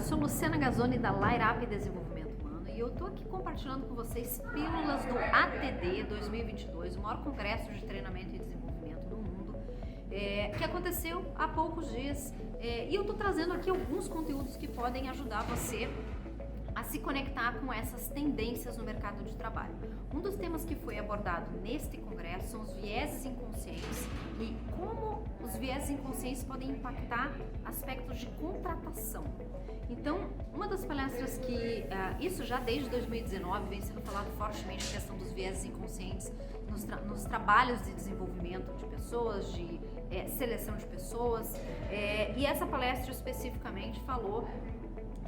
sou Luciana Gazzoni da Light Up Desenvolvimento Humano e eu tô aqui compartilhando com vocês pílulas do ATD 2022, o maior congresso de treinamento e desenvolvimento do mundo, que aconteceu há poucos dias, e eu tô trazendo aqui alguns conteúdos que podem ajudar você a se conectar com essas tendências no mercado de trabalho. Um dos temas que foi abordado neste congresso são os vieses inconscientes e como os vieses inconscientes podem impactar aspectos de contratação. Então, uma das palestras que, isso já desde 2019 vem sendo falado fortemente, a questão dos vieses inconscientes nos trabalhos de desenvolvimento de pessoas, de seleção de pessoas, e essa palestra especificamente falou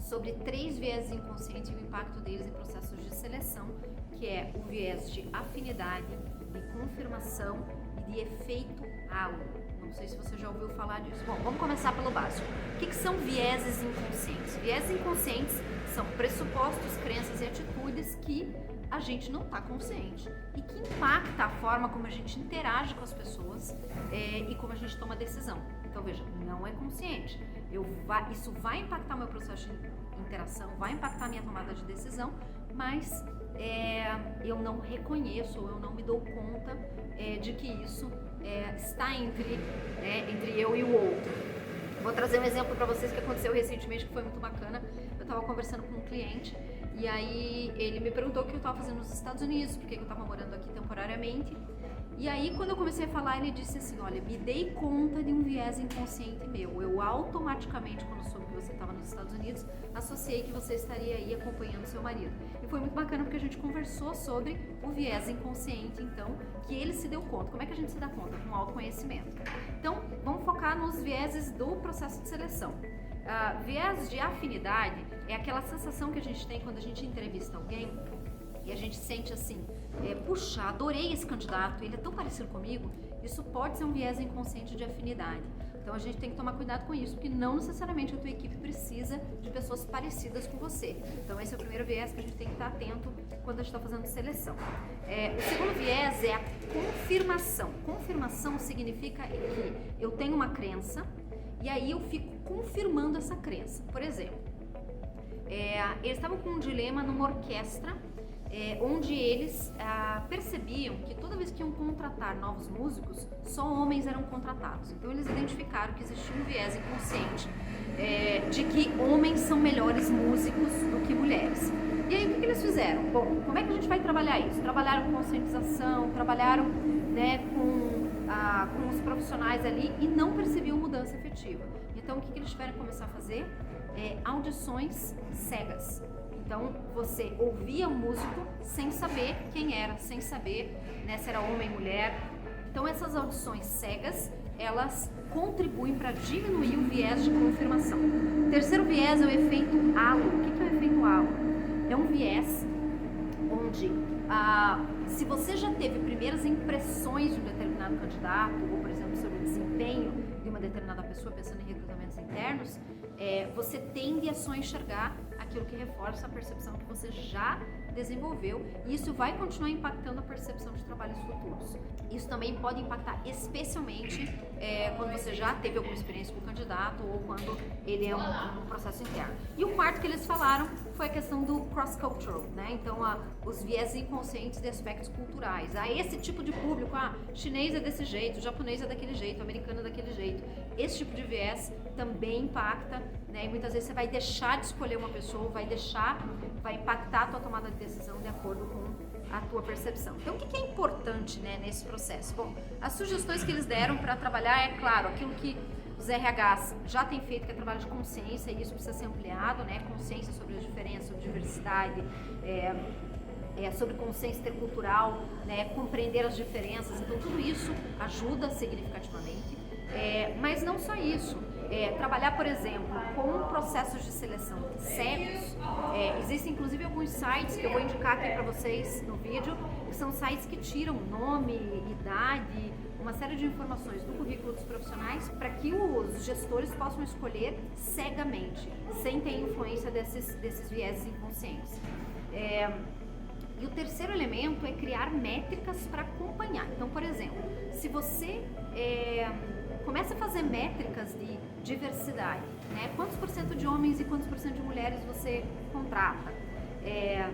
sobre 3 vieses inconscientes e o impacto deles em processos de seleção, que é o viés de afinidade, de confirmação e de efeito halo. Não sei se você já ouviu falar disso. Bom, vamos começar pelo básico. O que são vieses inconscientes? Vieses inconscientes são pressupostos, crenças e atitudes que a gente não está consciente e que impacta a forma como a gente interage com as pessoas e como a gente toma decisão. Então veja, não é consciente. Isso vai impactar o meu processo de interação, vai impactar a minha tomada de decisão, mas eu não reconheço ou eu não me dou conta de que isso está entre eu e o outro. Vou trazer um exemplo para vocês que aconteceu recentemente, que foi muito bacana. Eu estava conversando com um cliente e aí ele me perguntou o que eu estava fazendo nos Estados Unidos, porque eu estava morando aqui temporariamente. E aí, quando eu comecei a falar, ele disse assim, olha, me dei conta de um viés inconsciente meu. Eu automaticamente, quando soube que você estava nos Estados Unidos, associei que você estaria aí acompanhando seu marido. E foi muito bacana porque a gente conversou sobre o viés inconsciente, então, que ele se deu conta. Como é que a gente se dá conta? Com autoconhecimento. Então, vamos focar nos vieses do processo de seleção. Viés de afinidade é aquela sensação que a gente tem quando a gente entrevista alguém e a gente sente assim, puxa, adorei esse candidato, ele é tão parecido comigo. Isso pode ser um viés inconsciente de afinidade. Então a gente tem que tomar cuidado com isso, porque não necessariamente a tua equipe precisa de pessoas parecidas com você. Então esse é o primeiro viés que a gente tem que estar atento quando a gente está fazendo seleção. O segundo viés é a confirmação. Confirmação significa que eu tenho uma crença e aí eu fico confirmando essa crença. Por exemplo, eles estavam com um dilema numa orquestra, onde eles percebiam que toda vez que iam contratar novos músicos, só homens eram contratados. Então eles identificaram que existia um viés inconsciente de que homens são melhores músicos do que mulheres. E aí o que eles fizeram? Bom, como é que a gente vai trabalhar isso? Trabalharam com conscientização, trabalharam com os profissionais ali e não percebiam mudança efetiva. Então o que eles tiveram que começar a fazer? Audições cegas. Então, você ouvia o músico sem saber quem era, sem saber se era homem ou mulher. Então, essas audições cegas, elas contribuem para diminuir o viés de confirmação. O terceiro viés é o efeito halo. O que é o efeito halo? É um viés onde, se você já teve primeiras impressões de um determinado candidato, ou, por exemplo, sobre o desempenho de uma determinada pessoa, pensando em recrutamentos internos, você tende a só enxergar aquilo que reforça a percepção que você já desenvolveu, e isso vai continuar impactando a percepção de trabalhos futuros. Isso também pode impactar especialmente quando você já teve alguma experiência com o candidato ou quando ele é um processo interno. E o quarto que eles falaram foi a questão do cross-cultural, né? Então, os viés inconscientes de aspectos culturais. Esse tipo de público, chinês é desse jeito, japonês é daquele jeito, americano é daquele jeito. Esse tipo de viés também impacta, né? E muitas vezes você vai deixar de escolher uma pessoa, vai impactar a tua tomada de decisão de acordo com a tua percepção. Então, o que é importante, nesse processo? Bom, as sugestões que eles deram para trabalhar é, claro, aquilo que os RHs já têm feito, que é trabalho de consciência, e isso precisa ser ampliado, consciência sobre as diferenças, sobre diversidade, sobre consciência intercultural, compreender as diferenças. Então, tudo isso ajuda significativamente. Mas não só isso. Trabalhar, por exemplo, com processos de seleção sérios. Existem inclusive alguns sites que eu vou indicar aqui para vocês no vídeo, que são sites que tiram nome, idade, uma série de informações do currículo dos profissionais para que os gestores possam escolher cegamente, sem ter influência desses vieses inconscientes. E o terceiro elemento é criar métricas para acompanhar. Então, por exemplo, se você Começa a fazer métricas de diversidade, né? Quantos por cento de homens e quantos por cento de mulheres você contrata,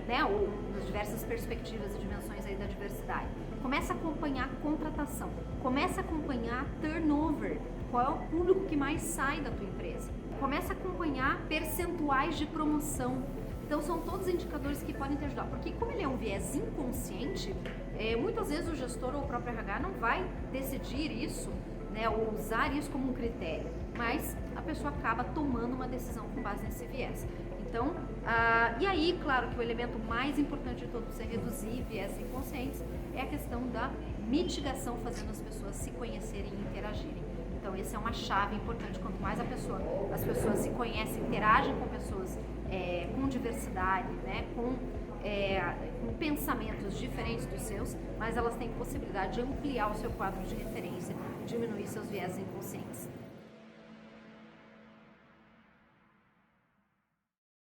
né? Ou nas diversas perspectivas e dimensões aí da diversidade. Começa a acompanhar contratação, começa a acompanhar turnover, qual é o público que mais sai da tua empresa. Começa a acompanhar percentuais de promoção. Então são todos indicadores que podem te ajudar, porque como ele é um viés inconsciente, muitas vezes o gestor ou o próprio RH não vai decidir isso, né, ou usar isso como um critério, mas a pessoa acaba tomando uma decisão com base nesse viés. Então, e aí, claro que o elemento mais importante de todo você reduzir viés inconscientes é a questão da mitigação, fazendo as pessoas se conhecerem e interagirem. Então, essa é uma chave importante. Quanto mais as pessoas se conhecem, interagem com pessoas com diversidade, né, com pensamentos diferentes dos seus, mas elas têm possibilidade de ampliar o seu quadro de referência, diminuir seus viés inconscientes.